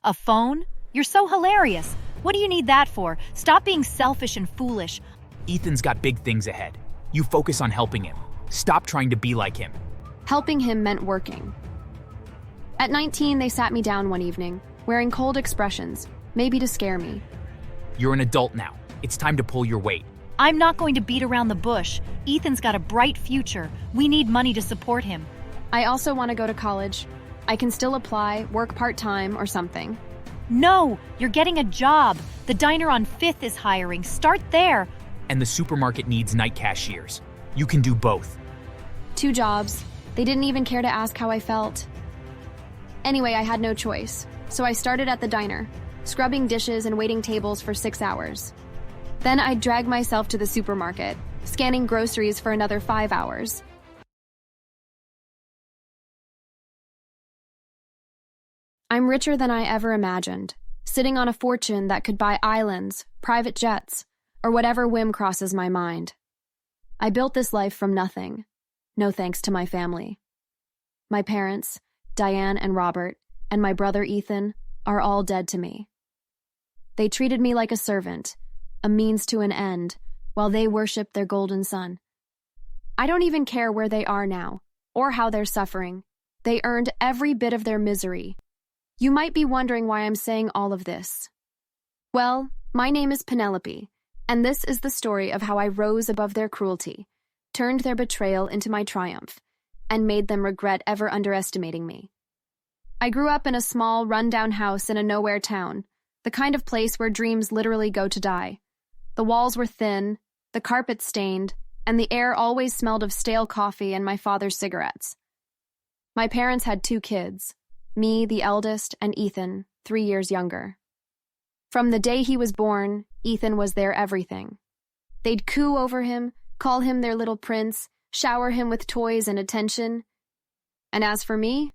A phone? You're so hilarious. What do you need that for? Stop being selfish and foolish. Ethan's got big things ahead. You focus on helping him. Stop trying to be like him. Helping him meant working. At 19, they sat me down one evening, wearing cold expressions, maybe to scare me. You're an adult now. It's time to pull your weight. I'm not going to beat around the bush. Ethan's got a bright future. We need money to support him. I also want to go to college. I can still apply, work part-time or something. No, you're getting a job. The diner on 5th is hiring. Start there. And the supermarket needs night cashiers. You can do both. 2 jobs. They didn't even care to ask how I felt. Anyway, I had no choice, so I started at the diner, scrubbing dishes and waiting tables for 6 hours. Then I'd drag myself to the supermarket, scanning groceries for another 5 hours. I'm richer than I ever imagined, sitting on a fortune that could buy islands, private jets, or whatever whim crosses my mind. I built this life from nothing, no thanks to my family. My parents, Diane and Robert, and my brother Ethan, are all dead to me. They treated me like a servant, a means to an end, while they worshiped their golden sun. I don't even care where they are now, or how they're suffering. They earned every bit of their misery. You might be wondering why I'm saying all of this. Well, my name is Penelope, and this is the story of how I rose above their cruelty, turned their betrayal into my triumph, and made them regret ever underestimating me. I grew up in a small, run-down house in a nowhere town, the kind of place where dreams literally go to die. The walls were thin, the carpet stained, and the air always smelled of stale coffee and my father's cigarettes. My parents had 2 kids, me, the eldest, and Ethan, 3 years younger. From the day he was born, Ethan was their everything. They'd coo over him, call him their little prince, shower him with toys and attention. And as for me,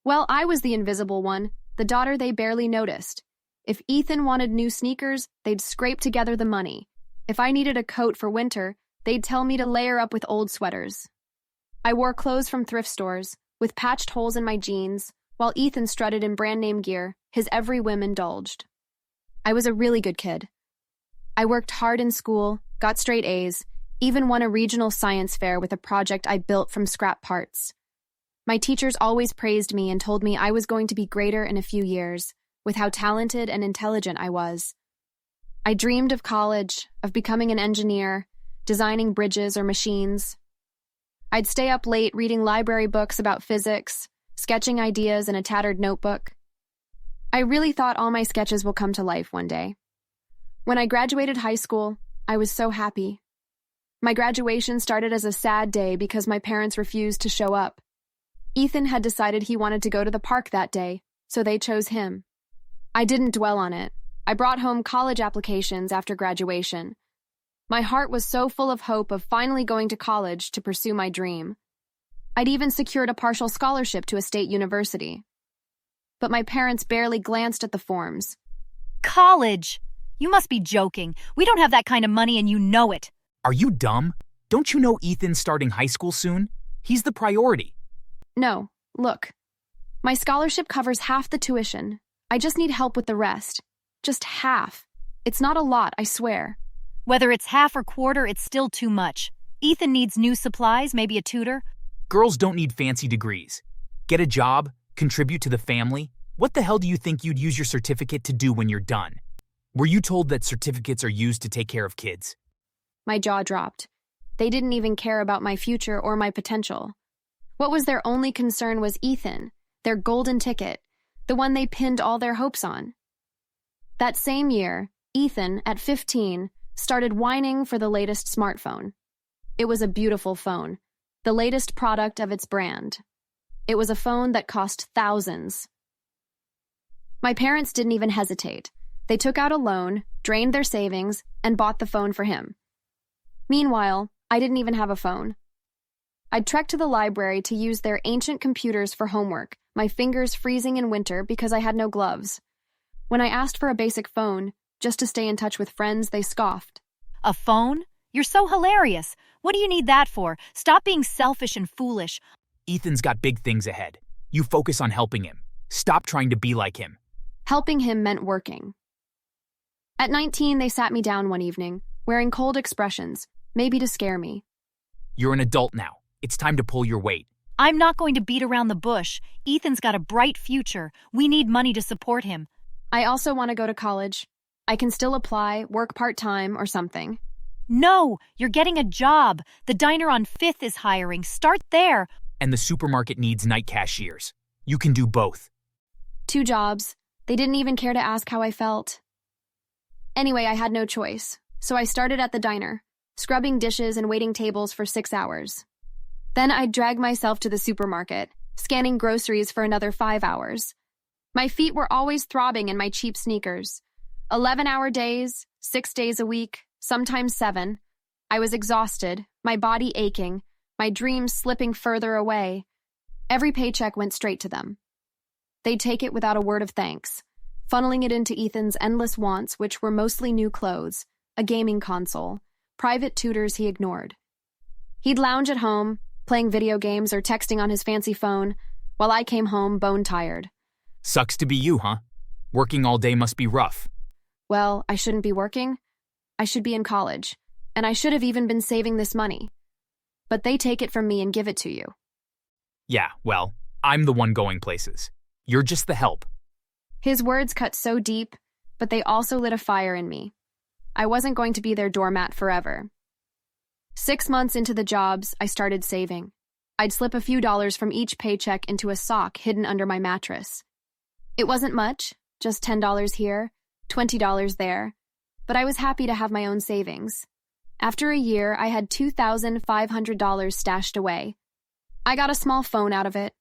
well, I was the invisible one, the daughter they barely noticed. If Ethan wanted new sneakers, they'd scrape together the money. If I needed a coat for winter, they'd tell me to layer up with old sweaters. I wore clothes from thrift stores, with patched holes in my jeans, while Ethan strutted in brand-name gear, his every whim indulged. I was a really good kid. I worked hard in school, got straight A's, even won a regional science fair with a project I built from scrap parts. My teachers always praised me and told me I was going to be greater in a few years, with how talented and intelligent I was. I dreamed of college, of becoming an engineer, designing bridges or machines. I'd stay up late reading library books about physics, sketching ideas in a tattered notebook. I really thought all my sketches will come to life one day. When I graduated high school, I was so happy. My graduation started as a sad day because my parents refused to show up. Ethan had decided he wanted to go to the park that day, so they chose him. I didn't dwell on it. I brought home college applications after graduation. My heart was so full of hope of finally going to college to pursue my dream. I'd even secured a partial scholarship to a state university. But my parents barely glanced at the forms. College? You must be joking. We don't have that kind of money and you know it. Are you dumb? Don't you know Ethan's starting high school soon? He's the priority. No, look. My scholarship covers half the tuition. I just need help with the rest. Just half. It's not a lot, I swear. Whether it's half or quarter, it's still too much. Ethan needs new supplies, maybe a tutor. Girls don't need fancy degrees. Get a job, contribute to the family. What the hell do you think you'd use your certificate to do when you're done? Were you told that certificates are used to take care of kids? My jaw dropped. They didn't even care about my future or my potential. What was their only concern was Ethan, their golden ticket, the one they pinned all their hopes on. That same year, Ethan, at 15, started whining for the latest smartphone. It was a beautiful phone, the latest product of its brand. It was a phone that cost thousands. My parents didn't even hesitate. They took out a loan, drained their savings, and bought the phone for him. Meanwhile, I didn't even have a phone. I'd trek to the library to use their ancient computers for homework, my fingers freezing in winter because I had no gloves. When I asked for a basic phone, just to stay in touch with friends, they scoffed. A phone? You're so hilarious. What do you need that for? Stop being selfish and foolish. Ethan's got big things ahead. You focus on helping him. Stop trying to be like him. Helping him meant working. At 19, they sat me down one evening, wearing cold expressions, maybe to scare me. You're an adult now. It's time to pull your weight. I'm not going to beat around the bush. Ethan's got a bright future. We need money to support him. I also want to go to college. I can still apply, work part-time or something. No, you're getting a job. The diner on 5th is hiring. Start there. And the supermarket needs night cashiers. You can do both. 2 jobs. They didn't even care to ask how I felt. Anyway, I had no choice, so I started at the diner, scrubbing dishes and waiting tables for 6 hours. Then I'd drag myself to the supermarket, scanning groceries for another 5 hours. My feet were always throbbing in my cheap sneakers. 11-hour days, 6 days a week, sometimes 7. I was exhausted, my body aching, my dreams slipping further away. Every paycheck went straight to them. They'd take it without a word of thanks, funneling it into Ethan's endless wants, which were mostly new clothes, a gaming console, private tutors he ignored. He'd lounge at home, playing video games or texting on his fancy phone, while I came home bone-tired. Sucks to be you, huh? Working all day must be rough. Well, I shouldn't be working. I should be in college, and I should have even been saving this money. But they take it from me and give it to you. Yeah, well, I'm the one going places. You're just the help. His words cut so deep, but they also lit a fire in me. I wasn't going to be their doormat forever. 6 months into the jobs, I started saving. I'd slip a few dollars from each paycheck into a sock hidden under my mattress. It wasn't much, just $10 here, $20 there, but I was happy to have my own savings. After a year, I had $2,500 stashed away. I got a small phone out of it.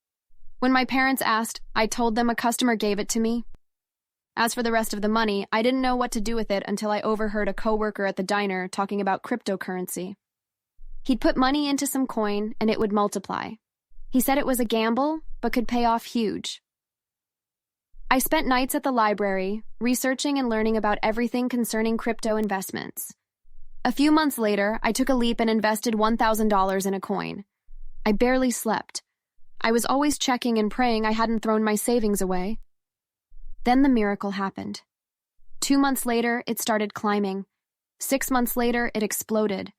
When my parents asked, I told them a customer gave it to me. As for the rest of the money, I didn't know what to do with it until I overheard a coworker at the diner talking about cryptocurrency. He'd put money into some coin and it would multiply. He said it was a gamble, but could pay off huge. I spent nights at the library, researching and learning about everything concerning crypto investments. A few months later, I took a leap and invested $1,000 in a coin. I barely slept. I was always checking and praying I hadn't thrown my savings away. Then the miracle happened. 2 months later, it started climbing. 6 months later, it exploded.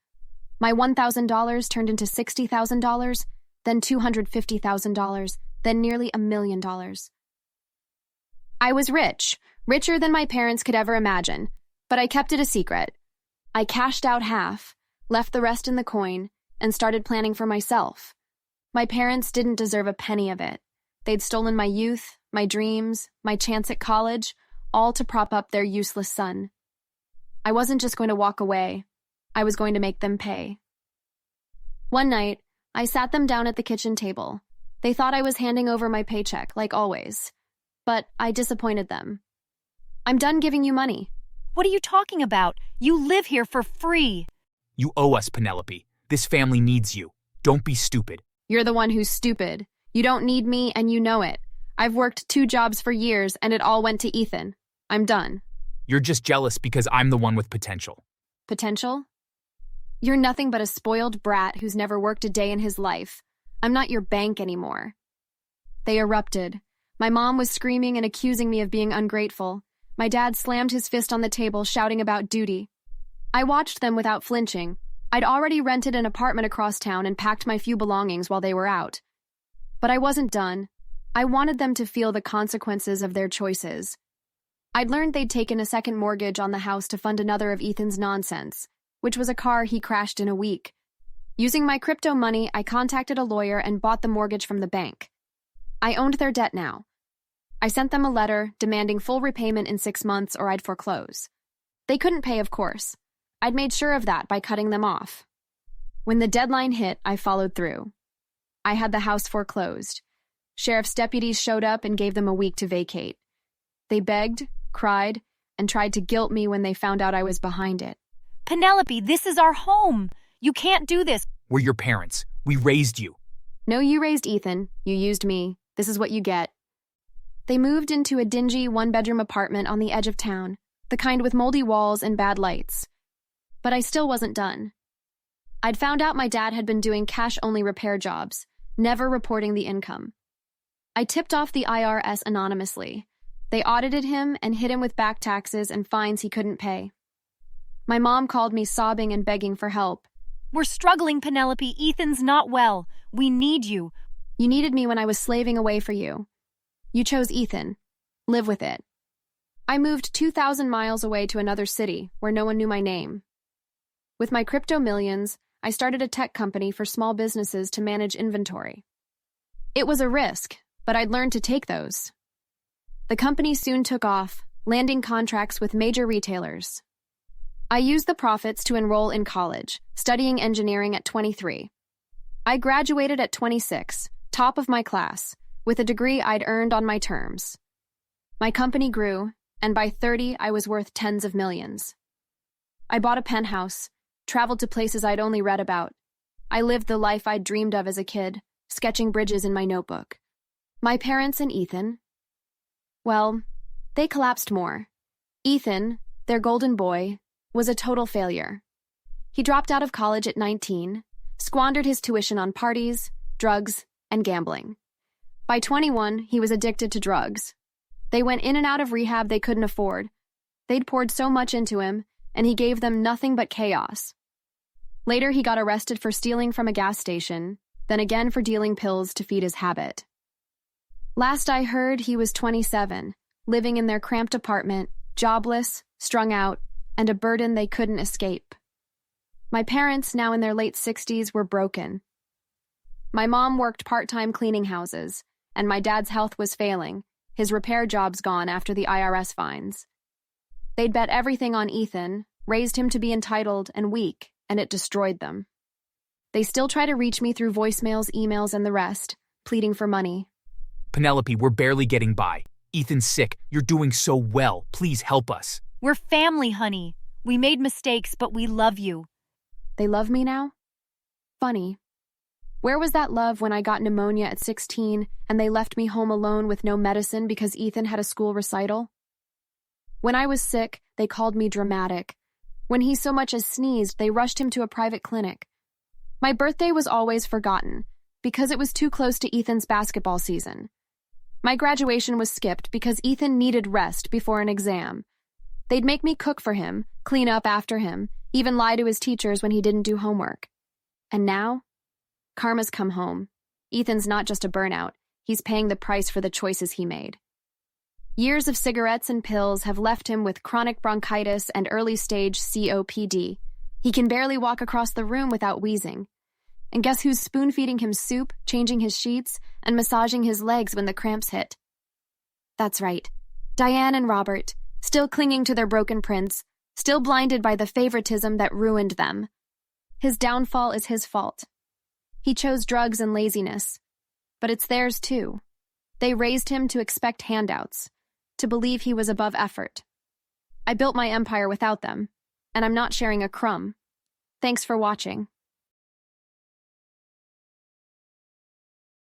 My $1,000 turned into $60,000, then $250,000, then nearly $1 million. I was rich, richer than my parents could ever imagine, but I kept it a secret. I cashed out half, left the rest in the coin, and started planning for myself. My parents didn't deserve a penny of it. They'd stolen my youth, my dreams, my chance at college, all to prop up their useless son. I wasn't just going to walk away. I was going to make them pay. One night, I sat them down at the kitchen table. They thought I was handing over my paycheck, like always. But I disappointed them. I'm done giving you money. What are you talking about? You live here for free. You owe us, Penelope. This family needs you. Don't be stupid. You're the one who's stupid. You don't need me, and you know it. I've worked 2 jobs for years, and it all went to Ethan. I'm done. You're just jealous because I'm the one with potential. Potential? You're nothing but a spoiled brat who's never worked a day in his life. I'm not your bank anymore. They erupted. My mom was screaming and accusing me of being ungrateful. My dad slammed his fist on the table, shouting about duty. I watched them without flinching. I'd already rented an apartment across town and packed my few belongings while they were out. But I wasn't done. I wanted them to feel the consequences of their choices. I'd learned they'd taken a second mortgage on the house to fund another of Ethan's nonsense, which was a car he crashed in a week. Using my crypto money, I contacted a lawyer and bought the mortgage from the bank. I owned their debt now. I sent them a letter demanding full repayment in 6 months or I'd foreclose. They couldn't pay, of course. I'd made sure of that by cutting them off. When the deadline hit, I followed through. I had the house foreclosed. Sheriff's deputies showed up and gave them a week to vacate. They begged, cried, and tried to guilt me when they found out I was behind it. Penelope, this is our home. You can't do this. We're your parents. We raised you. No, you raised Ethan. You used me. This is what you get. They moved into a dingy 1-bedroom apartment on the edge of town, the kind with moldy walls and bad lights. But I still wasn't done. I'd found out my dad had been doing cash-only repair jobs, never reporting the income. I tipped off the IRS anonymously. They audited him and hit him with back taxes and fines he couldn't pay. My mom called me sobbing and begging for help. We're struggling, Penelope. Ethan's not well. We need you. You needed me when I was slaving away for you. You chose Ethan. Live with it. I moved 2,000 miles away to another city where no one knew my name. With my crypto millions, I started a tech company for small businesses to manage inventory. It was a risk, but I'd learned to take those. The company soon took off, landing contracts with major retailers. I used the profits to enroll in college, studying engineering at 23. I graduated at 26, top of my class, with a degree I'd earned on my terms. My company grew, and by 30, I was worth tens of millions. I bought a penthouse, traveled to places I'd only read about. I lived the life I'd dreamed of as a kid, sketching bridges in my notebook. My parents and Ethan, well, they collapsed more. Ethan, their golden boy, was a total failure. He dropped out of college at 19, squandered his tuition on parties, drugs, and gambling. By 21, he was addicted to drugs. They went in and out of rehab they couldn't afford. They'd poured so much into him, and he gave them nothing but chaos. Later, he got arrested for stealing from a gas station, then again for dealing pills to feed his habit. Last I heard, he was 27, living in their cramped apartment, jobless, strung out, and a burden they couldn't escape. My parents, now in their late 60s, were broken. My mom worked part-time cleaning houses, and my dad's health was failing, his repair jobs gone after the IRS fines. They'd bet everything on Ethan, raised him to be entitled and weak, and it destroyed them. They still try to reach me through voicemails, emails, and the rest, pleading for money. Penelope, we're barely getting by. Ethan's sick. You're doing so well. Please help us. We're family, honey. We made mistakes, but we love you. They love me now? Funny. Where was that love when I got pneumonia at 16 and they left me home alone with no medicine because Ethan had a school recital? When I was sick, they called me dramatic. When he so much as sneezed, they rushed him to a private clinic. My birthday was always forgotten because it was too close to Ethan's basketball season. My graduation was skipped because Ethan needed rest before an exam. They'd make me cook for him, clean up after him, even lie to his teachers when he didn't do homework. And now, karma's come home. Ethan's not just a burnout, he's paying the price for the choices he made. Years of cigarettes and pills have left him with chronic bronchitis and early-stage COPD. He can barely walk across the room without wheezing. And guess who's spoon-feeding him soup, changing his sheets, and massaging his legs when the cramps hit? That's right, Diane and Robert, still clinging to their broken prince, still blinded by the favoritism that ruined them. His downfall is his fault. He chose drugs and laziness, but it's theirs too. They raised him to expect handouts, to believe he was above effort. I built my empire without them, and I'm not sharing a crumb. Thanks for watching.